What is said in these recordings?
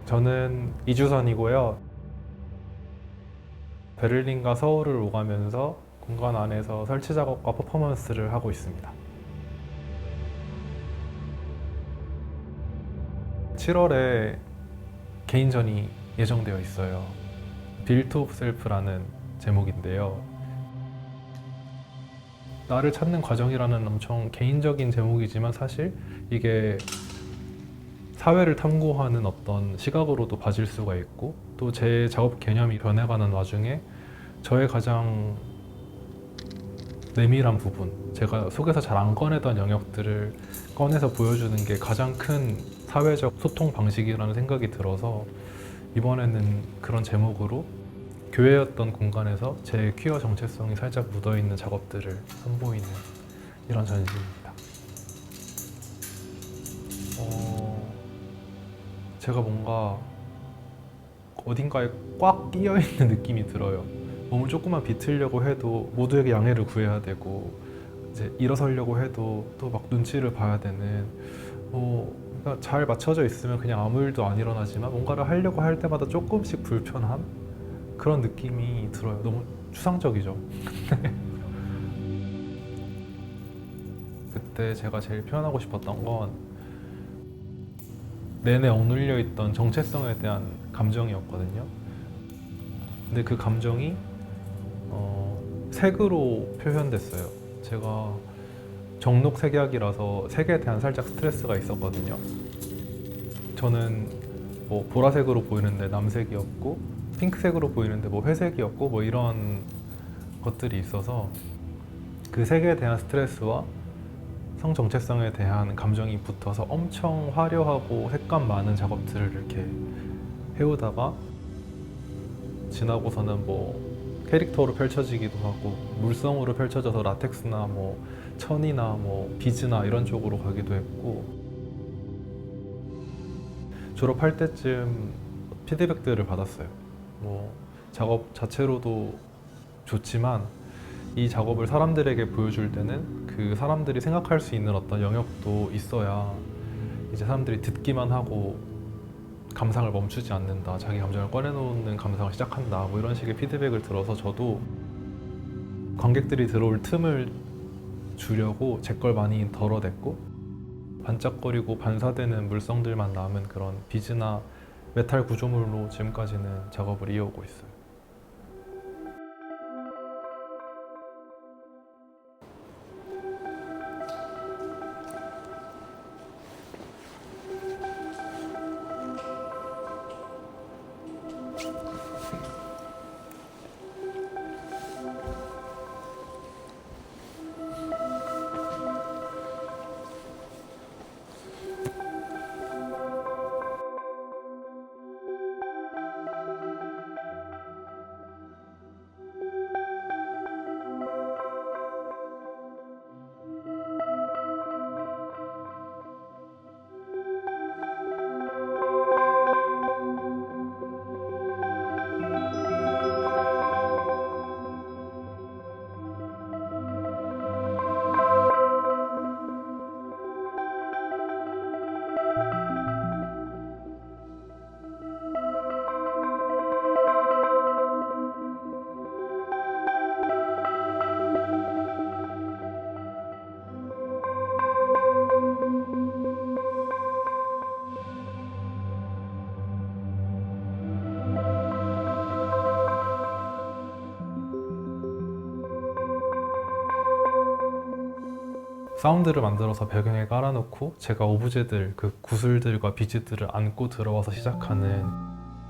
저는 이주선이고요. 베를린과 서울을 오가면서 공간 안에서 설치 작업과 퍼포먼스를 하고 있습니다. 7월에 개인전이 예정되어 있어요. Built of Self라는 제목인데요. 나를 찾는 과정이라는 엄청 개인적인 제목이지만 사실 이게 사회를 탐구하는 어떤 시각으로도 봐질 수가 있고 또 제 작업 개념이 변해가는 와중에 저의 가장 내밀한 부분, 제가 속에서 잘 안 꺼내던 영역들을 꺼내서 보여주는 게 가장 큰 사회적 소통 방식이라는 생각이 들어서 이번에는 그런 제목으로 교회였던 공간에서 제 퀴어 정체성이 살짝 묻어있는 작업들을 선보이는 이런 전시입니다. 제가 뭔가 어딘가에 꽉 끼어있는 느낌이 들어요. 몸을 조금만 비틀려고 해도 모두에게 양해를 구해야 되고 이제 일어서려고 해도 또 막 눈치를 봐야 되는 그러니까 잘 맞춰져 있으면 그냥 아무 일도 안 일어나지만 뭔가를 하려고 할 때마다 조금씩 불편한 그런 느낌이 들어요. 너무 추상적이죠. 그때 제가 제일 표현하고 싶었던 건 내내 억눌려 있던 정체성에 대한 감정이었거든요. 근데 그 감정이 색으로 표현됐어요. 제가 정록색약이라서 색에 대한 살짝 스트레스가 있었거든요. 저는 뭐 보라색으로 보이는데 남색이었고 핑크색으로 보이는데 뭐 회색이었고 뭐 이런 것들이 있어서 그 색에 대한 스트레스와 성 정체성에 대한 감정이 붙어서 엄청 화려하고 색감 많은 작업들을 이렇게 해오다가 지나고서는 뭐 캐릭터로 펼쳐지기도 하고 물성으로 펼쳐져서 라텍스나 뭐 천이나 뭐 비즈나 이런 쪽으로 가기도 했고 졸업할 때쯤 피드백들을 받았어요. 뭐 작업 자체로도 좋지만 이 작업을 사람들에게 보여줄 때는 그 사람들이 생각할 수 있는 어떤 영역도 있어야 이제 사람들이 듣기만 하고 감상을 멈추지 않는다. 자기 감정을 꺼내놓는 감상을 시작한다. 뭐 이런 식의 피드백을 들어서 저도 관객들이 들어올 틈을 주려고 제 걸 많이 덜어냈고 반짝거리고 반사되는 물성들만 남은 그런 비즈나 메탈 구조물로 지금까지는 작업을 이어오고 있어요. 사운드를 만들어서 배경에 깔아놓고 제가 오브제들, 그 구슬들과 비즈들을 안고 들어와서 시작하는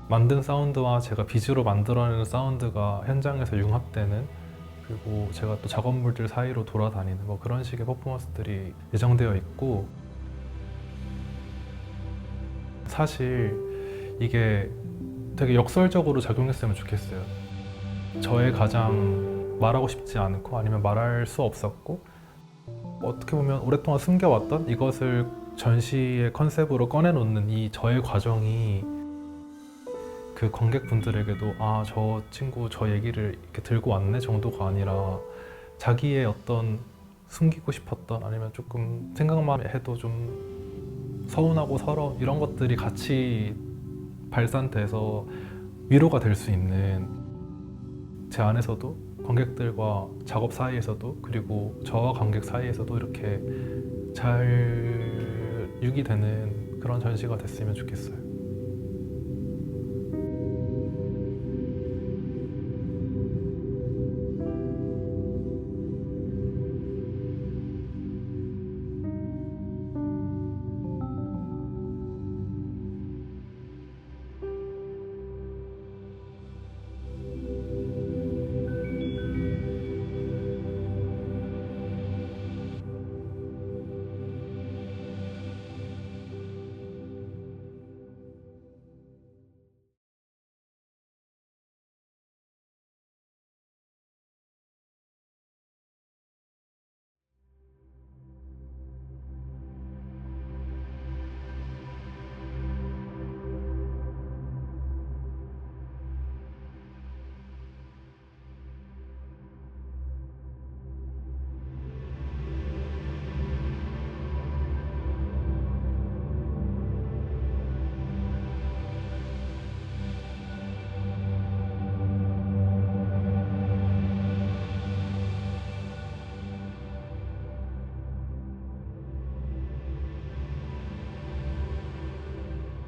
만든 사운드와 제가 비즈로 만들어내는 사운드가 현장에서 융합되는 그리고 제가 또 작업물들 사이로 돌아다니는 뭐 그런 식의 퍼포먼스들이 예정되어 있고 사실 이게 되게 역설적으로 작용했으면 좋겠어요. 저의 가장 말하고 싶지 않고 아니면 말할 수 없었고 어떻게 보면 오랫동안 숨겨왔던 이것을 전시의 컨셉으로 꺼내놓는 이 저의 과정이 그 관객분들에게도 아, 저 친구 저 얘기를 이렇게 들고 왔네 정도가 아니라 자기의 어떤 숨기고 싶었던 아니면 조금 생각만 해도 좀 서운하고 서러운 이런 것들이 같이 발산돼서 위로가 될 수 있는, 제 안에서도 관객들과 작업 사이에서도 그리고 저와 관객 사이에서도 이렇게 잘 유기되는 그런 전시가 됐으면 좋겠어요.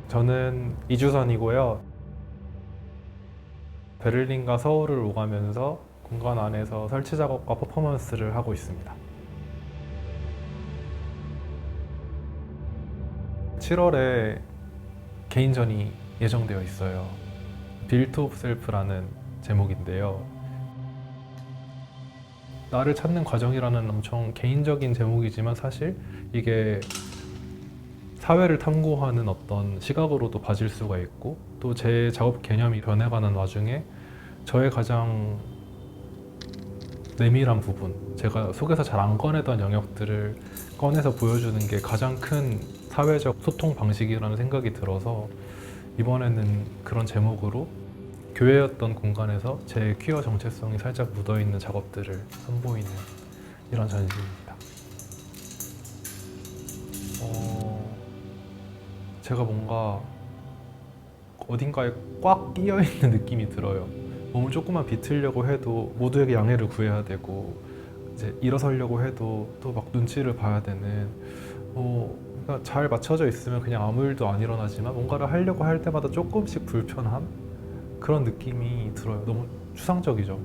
저는 이주선이고요. 베를린과 서울을 오가면서 공간 안에서 설치 작업과 퍼포먼스를 하고 있습니다. 7월에 개인전이 예정되어 있어요. Built of Self라는 제목인데요. 나를 찾는 과정이라는 엄청 개인적인 제목이지만 사실 이게 사회를 탐구하는 어떤 시각으로도 봐질 수가 있고, 또 제 작업 개념이 변해가는 와중에 저의 가장 내밀한 부분, 제가 속에서 잘 안 꺼내던 영역들을 꺼내서 보여주는 게 가장 큰 사회적 소통 방식이라는 생각이 들어서 이번에는 그런 제목으로 교회였던 공간에서 제 퀴어 정체성이 살짝 묻어있는 작업들을 선보이는 이런 전시입니다. 제가 뭔가 어딘가에 꽉 끼어있는 느낌이 들어요. 몸을 조금만 비틀려고 해도 모두에게 양해를 구해야 되고, 이제 일어서려고 해도 또 막 눈치를 봐야 되는, 그러니까 잘 맞춰져 있으면 그냥 아무 일도 안 일어나지만 뭔가를 하려고 할 때마다 조금씩 불편한 그런 느낌이 들어요. 너무 추상적이죠.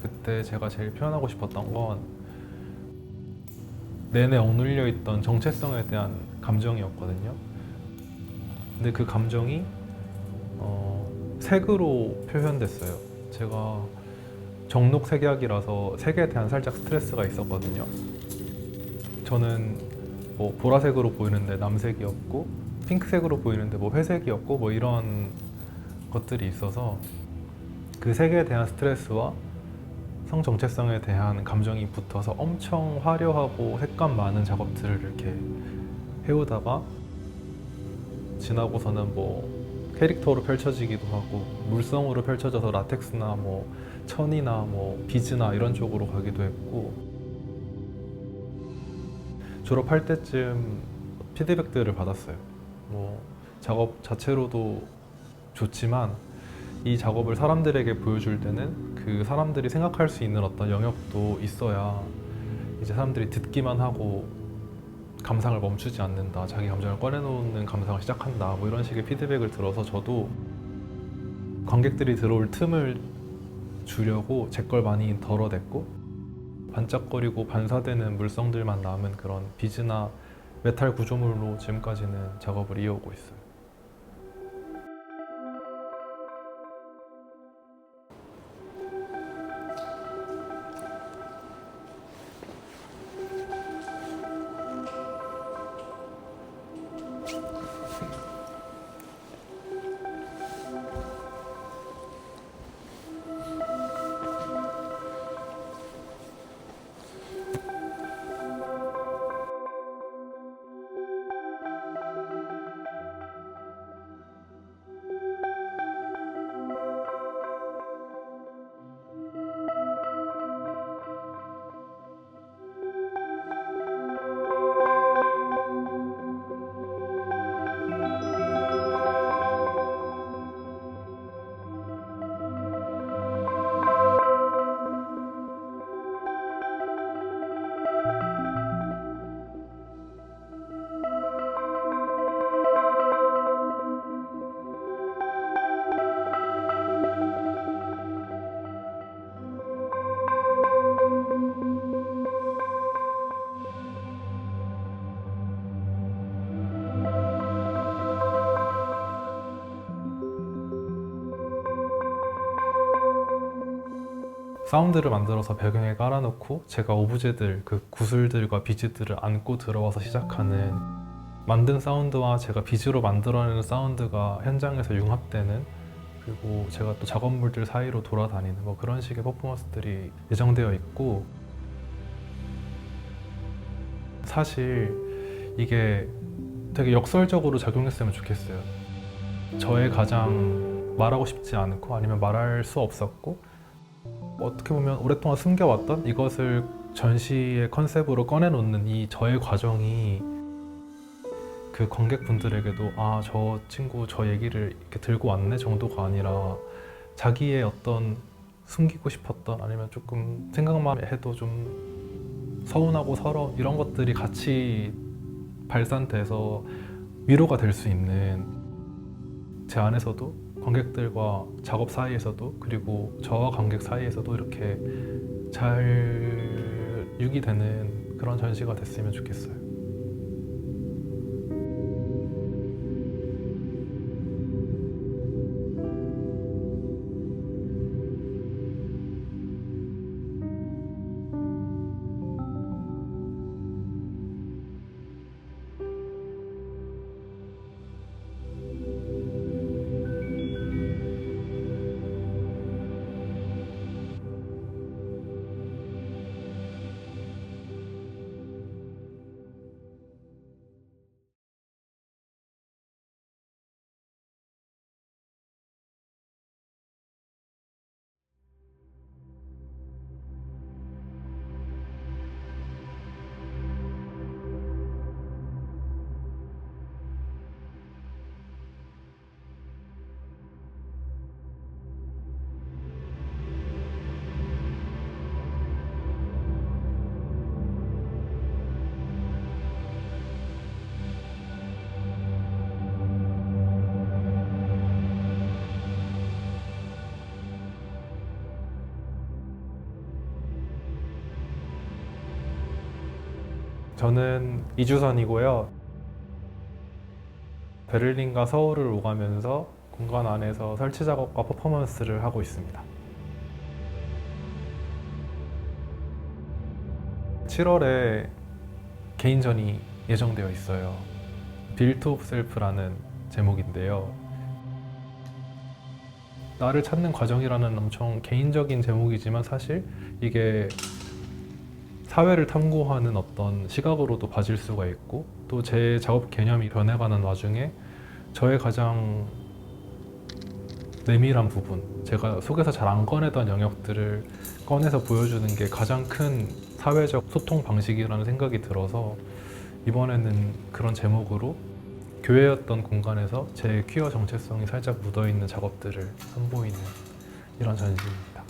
그때 제가 제일 표현하고 싶었던 건 내내 억눌려 있던 정체성에 대한 감정이었거든요. 근데 그 감정이 색으로 표현됐어요. 제가 정록색약이라서 색에 대한 살짝 스트레스가 있었거든요. 저는 뭐 보라색으로 보이는데 남색이었고, 핑크색으로 보이는데 뭐 회색이었고, 뭐 이런 것들이 있어서 그 색에 대한 스트레스와 성 정체성에 대한 감정이 붙어서 엄청 화려하고 색감 많은 작업들을 이렇게 해오다가 지나고서는 뭐 캐릭터로 펼쳐지기도 하고, 물성으로 펼쳐져서 라텍스나 뭐 천이나 뭐 비즈나 이런 쪽으로 가기도 했고, 졸업할 때쯤 피드백들을 받았어요. 뭐 작업 자체로도 좋지만 이 작업을 사람들에게 보여줄 때는 그 사람들이 생각할 수 있는 어떤 영역도 있어야 이제 사람들이 듣기만 하고 감상을 멈추지 않는다, 자기 감정을 꺼내놓는 감상을 시작한다, 뭐 이런 식의 피드백을 들어서 저도 관객들이 들어올 틈을 주려고 제 걸 많이 덜어냈고, 반짝거리고 반사되는 물성들만 남은 그런 비즈나 메탈 구조물로 지금까지는 작업을 이어오고 있어요. 사운드를 만들어서 배경에 깔아놓고 제가 오브제들, 그 구슬들과 비즈들을 안고 들어와서 시작하는, 만든 사운드와 제가 비즈로 만들어내는 사운드가 현장에서 융합되는, 그리고 제가 또 작업물들 사이로 돌아다니는 뭐 그런 식의 퍼포먼스들이 예정되어 있고, 사실 이게 되게 역설적으로 작용했으면 좋겠어요. 저의 가장 말하고 싶지 않고 아니면 말할 수 없었고, 어떻게 보면 오랫동안 숨겨왔던 이것을 전시의 컨셉으로 꺼내놓는 이 저의 과정이 그 관객분들에게도 아, 저 친구 저 얘기를 이렇게 들고 왔네 정도가 아니라, 자기의 어떤 숨기고 싶었던, 아니면 조금 생각만 해도 좀 서운하고 서러운 이런 것들이 같이 발산돼서 위로가 될 수 있는, 제 안에서도 관객들과 작업 사이에서도, 그리고 저와 관객 사이에서도 이렇게 잘 유기되는 그런 전시가 됐으면 좋겠어요. 저는 이주선이고요. 베를린과 서울을 오가면서 공간 안에서 설치 작업과 퍼포먼스를 하고 있습니다. 7월에 개인전이 예정되어 있어요. Built of Self라는 제목인데요. 나를 찾는 과정이라는 엄청 개인적인 제목이지만, 사실 이게 사회를 탐구하는 어떤 시각으로도 봐질 수가 있고, 또 제 작업 개념이 변해가는 와중에 저의 가장 내밀한 부분, 제가 속에서 잘 안 꺼내던 영역들을 꺼내서 보여주는 게 가장 큰 사회적 소통 방식이라는 생각이 들어서, 이번에는 그런 제목으로 교회였던 공간에서 제 퀴어 정체성이 살짝 묻어있는 작업들을 선보이는 이런 전시입니다.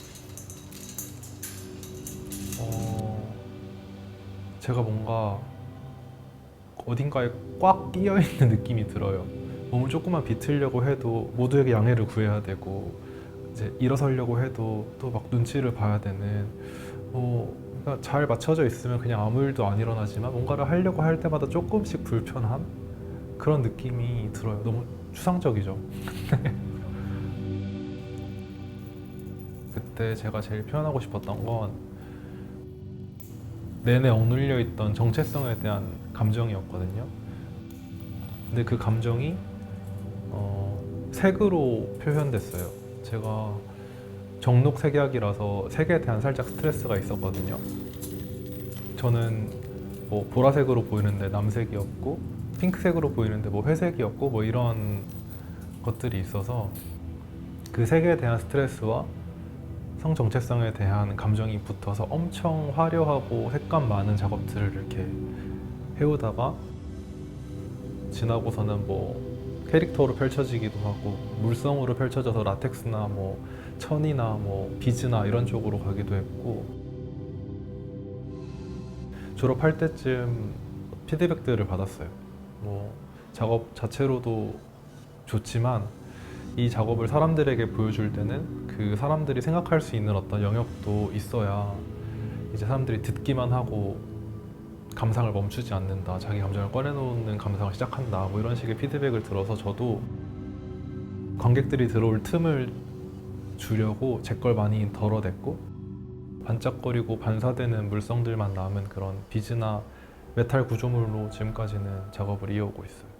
제가 뭔가 어딘가에 꽉 끼어있는 느낌이 들어요. 몸을 조금만 비틀려고 해도 모두에게 양해를 구해야 되고, 이제 일어서려고 해도 또 막 눈치를 봐야 되는, 그러니까 잘 맞춰져 있으면 그냥 아무 일도 안 일어나지만, 뭔가를 하려고 할 때마다 조금씩 불편한 그런 느낌이 들어요. 너무 추상적이죠. 그때 제가 제일 표현하고 싶었던 건 내내 억눌려 있던 정체성에 대한 감정이었거든요. 근데 그 감정이 색으로 표현됐어요. 제가 정록색약이라서 색에 대한 살짝 스트레스가 있었거든요. 저는 뭐 보라색으로 보이는데 남색이었고, 핑크색으로 보이는데 뭐 회색이었고, 뭐 이런 것들이 있어서 그 색에 대한 스트레스와 성 정체성에 대한 감정이 붙어서 엄청 화려하고 색감 많은 작업들을 이렇게 해오다가 지나고서는 뭐 캐릭터로 펼쳐지기도 하고, 물성으로 펼쳐져서 라텍스나 뭐 천이나 뭐 비즈나 이런 쪽으로 가기도 했고, 졸업할 때쯤 피드백들을 받았어요. 뭐 작업 자체로도 좋지만, 이 작업을 사람들에게 보여줄 때는 그 사람들이 생각할 수 있는 어떤 영역도 있어야 이제 사람들이 듣기만 하고 감상을 멈추지 않는다, 자기 감정을 꺼내놓는 감상을 시작한다, 뭐 이런 식의 피드백을 들어서 저도 관객들이 들어올 틈을 주려고 제 걸 많이 덜어냈고, 반짝거리고 반사되는 물성들만 남은 그런 비즈나 메탈 구조물로 지금까지는 작업을 이어오고 있어요.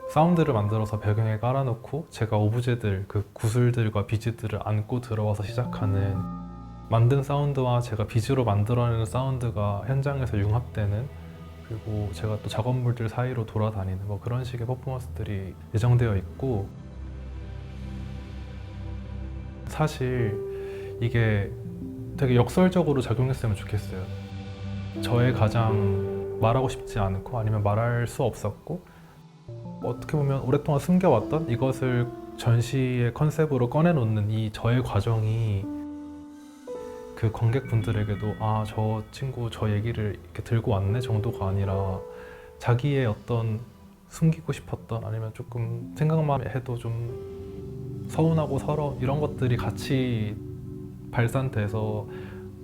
사운드를 만들어서 배경에 깔아놓고 제가 오브제들, 그 구슬들과 비즈들을 안고 들어와서 시작하는, 만든 사운드와 제가 비즈로 만들어내는 사운드가 현장에서 융합되는, 그리고 제가 또 작업물들 사이로 돌아다니는 뭐 그런 식의 퍼포먼스들이 예정되어 있고, 사실 이게 되게 역설적으로 작용했으면 좋겠어요. 저의 가장 말하고 싶지 않고 아니면 말할 수 없었고, 어떻게 보면 오랫동안 숨겨왔던 이것을 전시의 컨셉으로 꺼내놓는 이 저의 과정이 그 관객분들에게도 아, 저 친구 저 얘기를 이렇게 들고 왔네 정도가 아니라 자기의 어떤 숨기고 싶었던, 아니면 조금 생각만 해도 좀 서운하고 서러운 이런 것들이 같이 발산돼서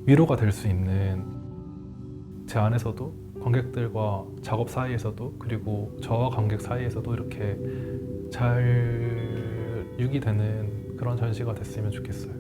위로가 될 수 있는, 제 안에서도 관객들과 작업 사이에서도, 그리고 저와 관객 사이에서도 이렇게 잘 유기되는 그런 전시가 됐으면 좋겠어요.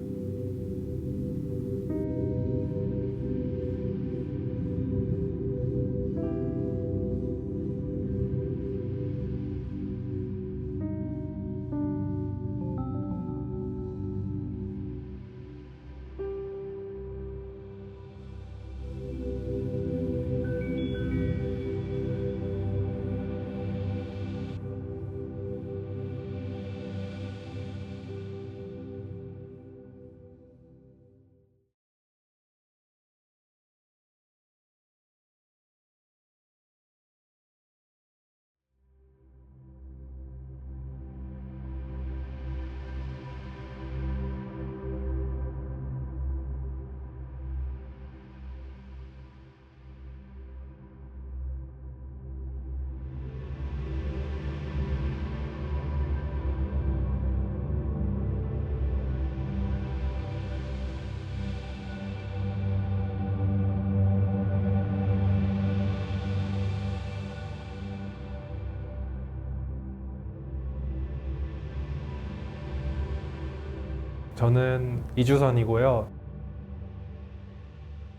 저는 이주선이고요.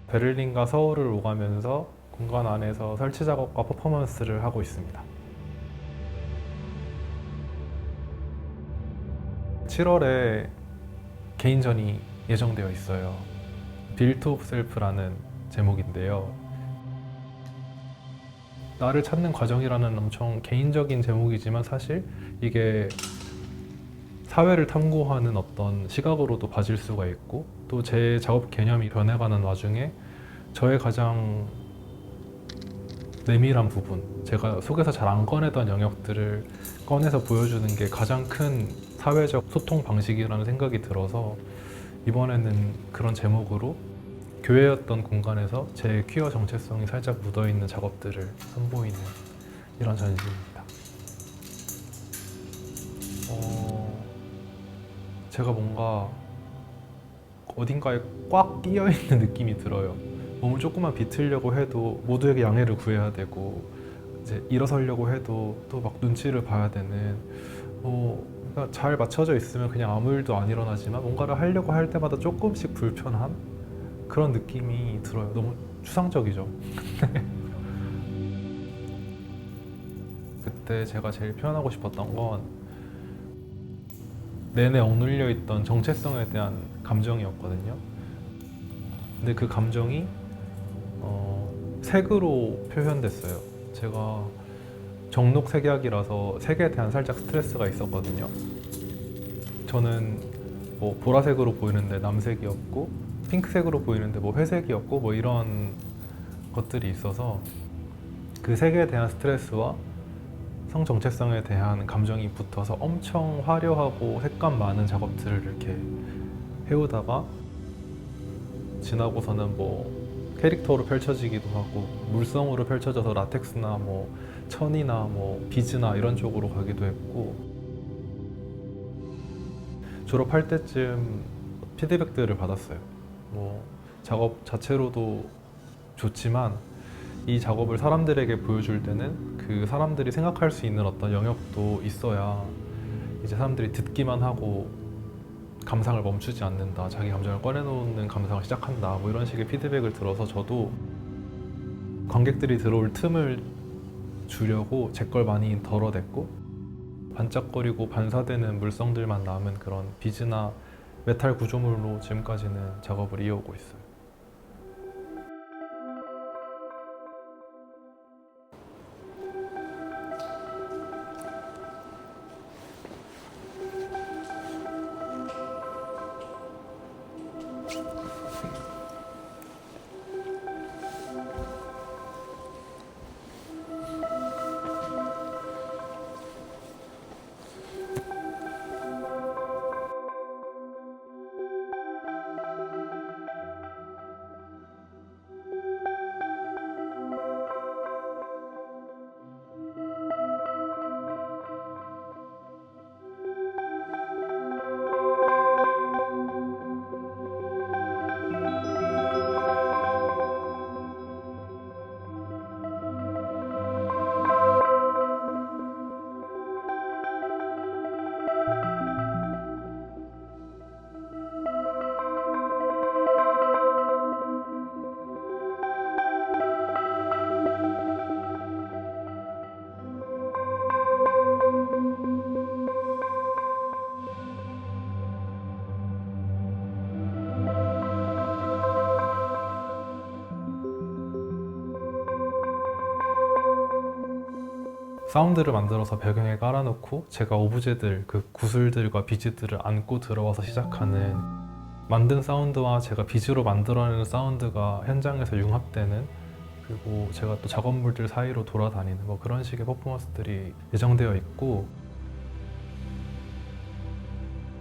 베를린과 서울을 오가면서 공간 안에서 설치 작업과 퍼포먼스를 하고 있습니다. 7월에 개인전이 예정되어 있어요. Built of Self라는 제목인데요. 나를 찾는 과정이라는 엄청 개인적인 제목이지만 사실 이게 사회를 탐구하는 어떤 시각으로도 봐질 수가 있고, 또 제 작업 개념이 변해가는 와중에 저의 가장 내밀한 부분, 제가 속에서 잘 안 꺼내던 영역들을 꺼내서 보여주는 게 가장 큰 사회적 소통 방식이라는 생각이 들어서 이번에는 그런 제목으로 교회였던 공간에서 제 퀴어 정체성이 살짝 묻어있는 작업들을 선보이는 이런 전시입니다. 제가 뭔가 어딘가에 꽉 끼어있는 느낌이 들어요. 몸을 조금만 비틀려고 해도 모두에게 양해를 구해야 되고, 이제 일어서려고 해도 또 막 눈치를 봐야 되는, 그러니까 잘 맞춰져 있으면 그냥 아무 일도 안 일어나지만 뭔가를 하려고 할 때마다 조금씩 불편한 그런 느낌이 들어요. 너무 추상적이죠. 그때 제가 제일 표현하고 싶었던 건 내내 억눌려 있던 정체성에 대한 감정이었거든요. 근데 그 감정이 색으로 표현됐어요. 제가 정록색약이라서 색에 대한 살짝 스트레스가 있었거든요. 저는 뭐 보라색으로 보이는데 남색이었고 핑크색으로 보이는데 뭐 회색이었고 뭐 이런 것들이 있어서 그 색에 대한 스트레스와 성 정체성에 대한 감정이 붙어서 엄청 화려하고 색감 많은 작업들을 이렇게 해오다가 지나고서는 뭐 캐릭터로 펼쳐지기도 하고 물성으로 펼쳐져서 라텍스나 뭐 천이나 뭐 비즈나 이런 쪽으로 가기도 했고 졸업할 때쯤 피드백들을 받았어요. 뭐 작업 자체로도 좋지만 이 작업을 사람들에게 보여줄 때는 그 사람들이 생각할 수 있는 어떤 영역도 있어야 이제 사람들이 듣기만 하고 감상을 멈추지 않는다. 자기 감정을 꺼내놓는 감상을 시작한다. 뭐 이런 식의 피드백을 들어서 저도 관객들이 들어올 틈을 주려고 제 걸 많이 덜어냈고 반짝거리고 반사되는 물성들만 남은 그런 비즈나 메탈 구조물로 지금까지는 작업을 이어오고 있어요. 사운드를 만들어서 배경에 깔아놓고 제가 오브제들, 그 구슬들과 비즈들을 안고 들어와서 시작하는 만든 사운드와 제가 비즈로 만들어내는 사운드가 현장에서 융합되는 그리고 제가 또 작업물들 사이로 돌아다니는 뭐 그런 식의 퍼포먼스들이 예정되어 있고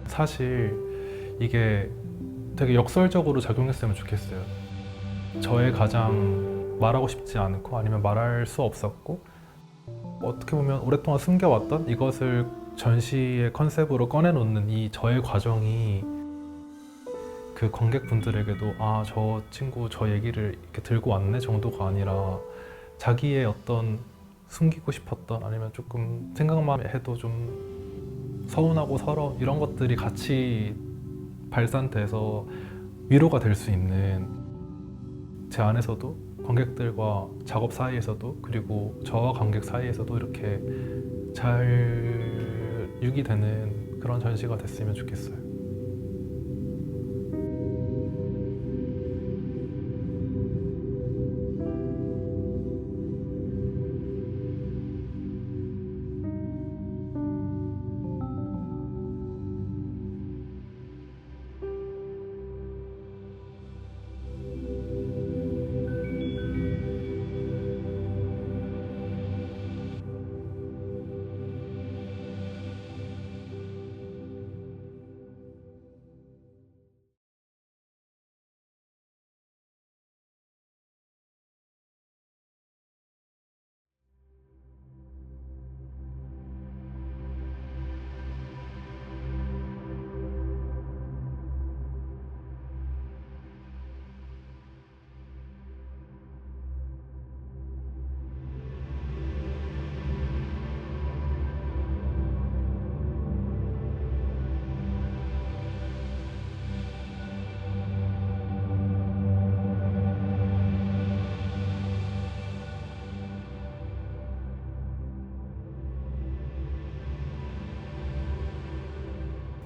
사실 이게 되게 역설적으로 작용했으면 좋겠어요. 저의 가장 말하고 싶지 않고 아니면 말할 수 없었고 어떻게 보면 오랫동안 숨겨왔던 이것을 전시의 컨셉으로 꺼내놓는 이 저의 과정이 그 관객분들에게도 아, 저 친구 저 얘기를 이렇게 들고 왔네 정도가 아니라 자기의 어떤 숨기고 싶었던 아니면 조금 생각만 해도 좀 서운하고 서러 이런 것들이 같이 발산돼서 위로가 될 수 있는 제 안에서도 관객들과 작업 사이에서도 그리고 저와 관객 사이에서도 이렇게 잘 유기되는 그런 전시가 됐으면 좋겠어요.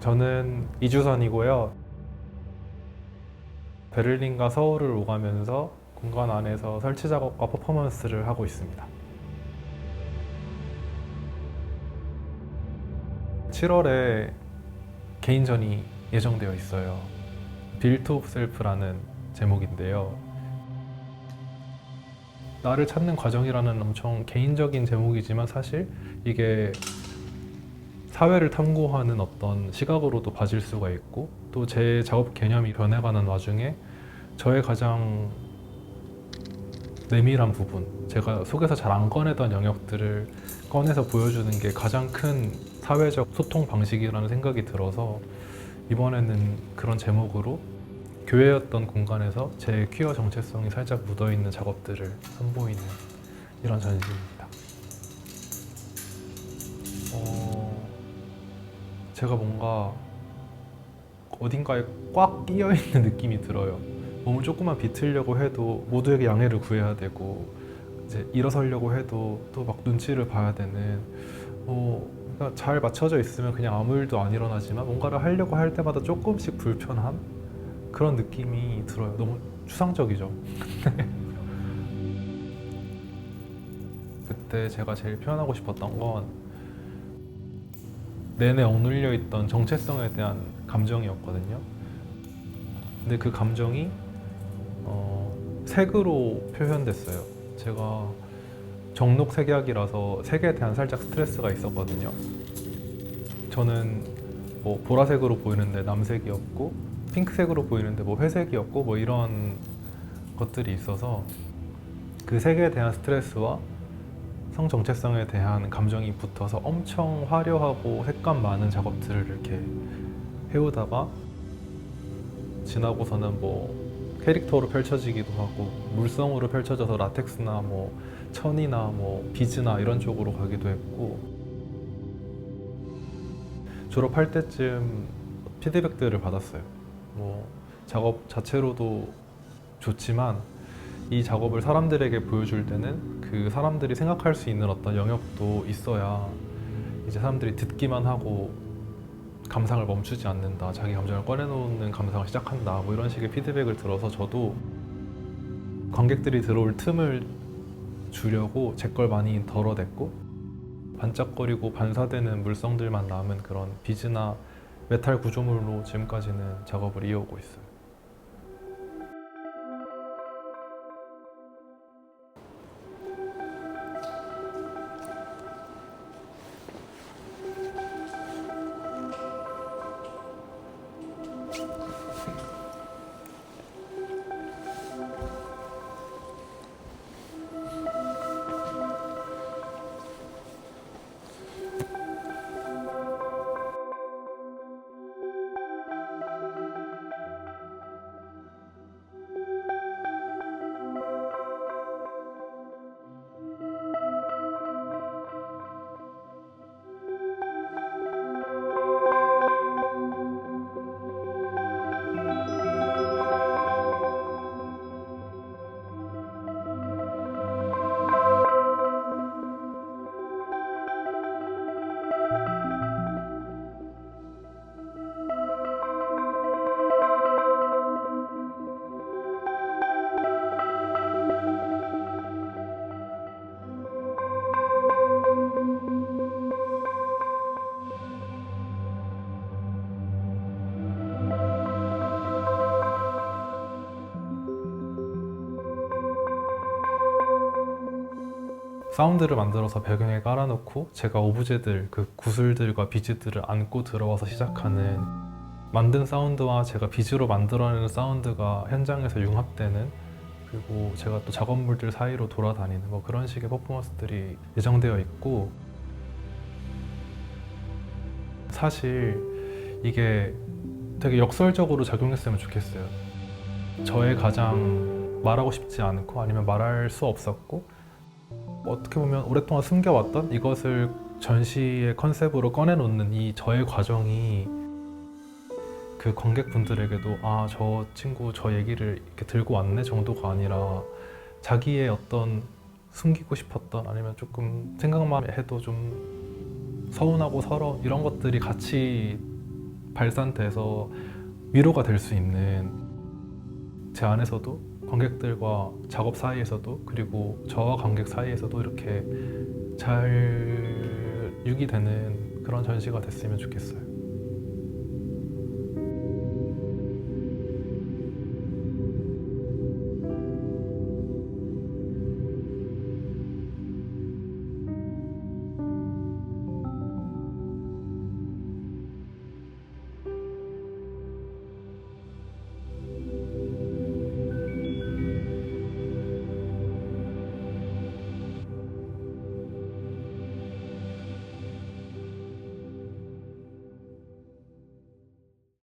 저는 이주선이고요. 베를린과 서울을 오가면서 공간 안에서 설치 작업과 퍼포먼스를 하고 있습니다. 7월에 개인전이 예정되어 있어요. Built of Self라는 제목인데요. 나를 찾는 과정이라는 엄청 개인적인 제목이지만 사실 이게 사회를 탐구하는 어떤 시각으로도 봐질 수가 있고 또 제 작업 개념이 변해가는 와중에 저의 가장 내밀한 부분, 제가 속에서 잘 안 꺼내던 영역들을 꺼내서 보여주는 게 가장 큰 사회적 소통 방식이라는 생각이 들어서 이번에는 그런 제목으로 교회였던 공간에서 제 퀴어 정체성이 살짝 묻어있는 작업들을 선보이는 이런 전시입니다. 제가 뭔가 어딘가에 꽉 끼어있는 느낌이 들어요. 몸을 조금만 비틀려고 해도 모두에게 양해를 구해야 되고 이제 일어서려고 해도 또 막 눈치를 봐야 되는 그러니까 잘 맞춰져 있으면 그냥 아무 일도 안 일어나지만 뭔가를 하려고 할 때마다 조금씩 불편한 그런 느낌이 들어요. 너무 추상적이죠. 그때 제가 제일 표현하고 싶었던 건 내내 억눌려 있던 정체성에 대한 감정이었거든요. 근데 그 감정이 색으로 표현됐어요. 제가 정록색약이라서 색에 대한 살짝 스트레스가 있었거든요. 저는 뭐 보라색으로 보이는데 남색이었고 핑크색으로 보이는데 뭐 회색이었고 뭐 이런 것들이 있어서 그 색에 대한 스트레스와 성 정체성에 대한 감정이 붙어서 엄청 화려하고 색감 많은 작업들을 이렇게 해오다가 지나고서는 뭐 캐릭터로 펼쳐지기도 하고 물성으로 펼쳐져서 라텍스나 뭐 천이나 뭐 비즈나 이런 쪽으로 가기도 했고 졸업할 때쯤 피드백들을 받았어요. 뭐 작업 자체로도 좋지만 이 작업을 사람들에게 보여줄 때는 그 사람들이 생각할 수 있는 어떤 영역도 있어야 이제 사람들이 듣기만 하고 감상을 멈추지 않는다, 자기 감정을 꺼내놓는 감상을 시작한다, 뭐 이런 식의 피드백을 들어서 저도 관객들이 들어올 틈을 주려고 제 걸 많이 덜어냈고 반짝거리고 반사되는 물성들만 남은 그런 비즈나 메탈 구조물로 지금까지는 작업을 이어오고 있어요. 사운드를 만들어서 배경에 깔아놓고 제가 오브제들, 그 구슬들과 비즈들을 안고 들어와서 시작하는 만든 사운드와 제가 비즈로 만들어내는 사운드가 현장에서 융합되는 그리고 제가 또 작업물들 사이로 돌아다니는 뭐 그런 식의 퍼포먼스들이 예정되어 있고 사실 이게 되게 역설적으로 작용했으면 좋겠어요. 저의 가장 말하고 싶지 않고 아니면 말할 수 없었고 어떻게 보면 오랫동안 숨겨왔던 이것을 전시의 컨셉으로 꺼내놓는 이 저의 과정이 그 관객분들에게도 아, 저 친구 저 얘기를 이렇게 들고 왔네 정도가 아니라 자기의 어떤 숨기고 싶었던 아니면 조금 생각만 해도 좀 서운하고 서러운 이런 것들이 같이 발산돼서 위로가 될 수 있는, 제 안에서도 관객들과 작업 사이에서도 그리고 저와 관객 사이에서도 이렇게 잘 유기되는 그런 전시가 됐으면 좋겠어요.